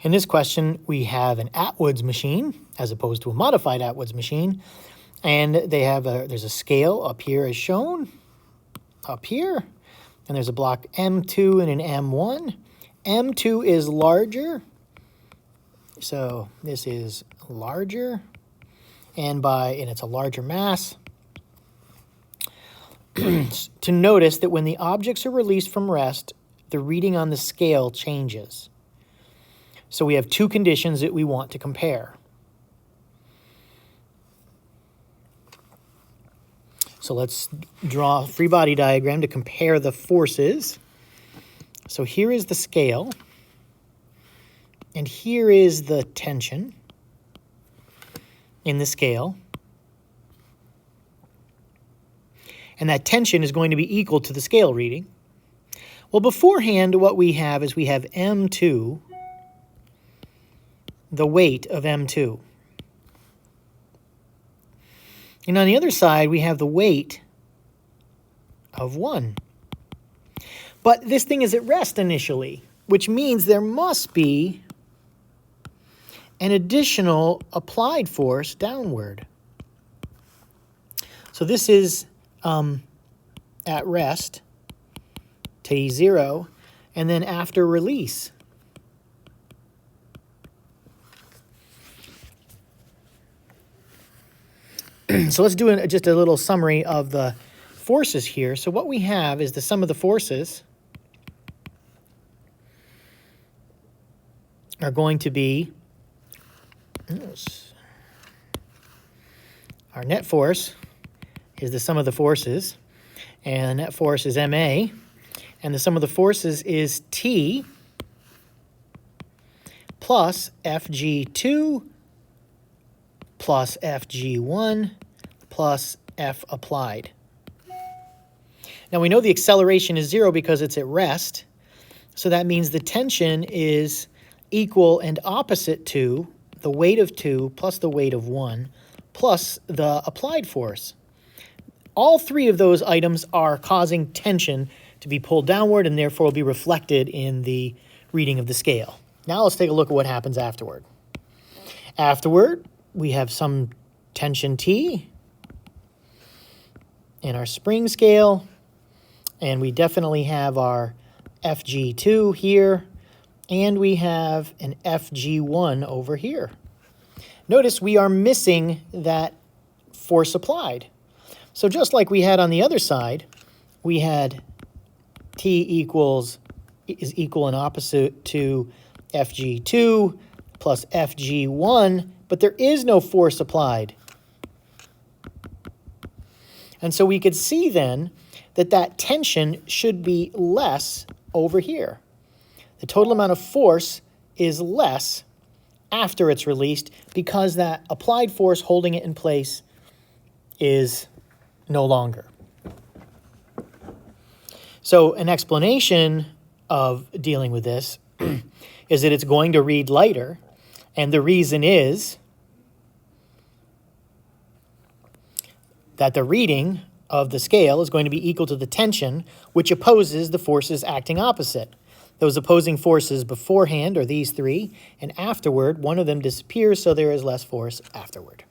In this question, we have an Atwood's machine as opposed to a modified Atwood's machine. And they have there's a scale up here as shown, up here. And there's a block M2 and an M1. M2 is larger. So this is larger. And it's a larger mass. To notice that when the objects are released from rest, the reading on the scale changes. So we have two conditions that we want to compare. So let's draw a free body diagram to compare the forces. So here is the scale, and here is the tension in the scale. And that tension is going to be equal to the scale reading. Well, beforehand, what we have is we have M2, the weight of M2. And on the other side, we have the weight of 1. But this thing is at rest initially, which means there must be an additional applied force downward. So this is at rest, T0, and then after release. So let's do just a little summary of the forces here. So what we have is the sum of the forces are going to be, our net force is the sum of the forces, and the net force is MA, and the sum of the forces is T plus FG2 plus FG1 plus F applied. Now we know the acceleration is 0 because it's at rest, so that means the tension is equal and opposite to the weight of 2 plus the weight of 1 plus the applied force. All three of those items are causing tension to be pulled downward and therefore will be reflected in the reading of the scale. Now let's take a look at what happens afterward. Afterward, we have some tension T in our spring scale, and we definitely have our FG2 here, and we have an FG1 over here. Notice we are missing that force applied. So just like we had on the other side, we had T is equal and opposite to FG2 plus FG1, but there is no force applied. And so we could see then that that tension should be less over here. The total amount of force is less after it's released because that applied force holding it in place is no longer. So an explanation of dealing with this is that it's going to read lighter, and the reason is that the reading of the scale is going to be equal to the tension, which opposes the forces acting opposite. Those opposing forces beforehand are these three, and afterward, one of them disappears, so there is less force afterward.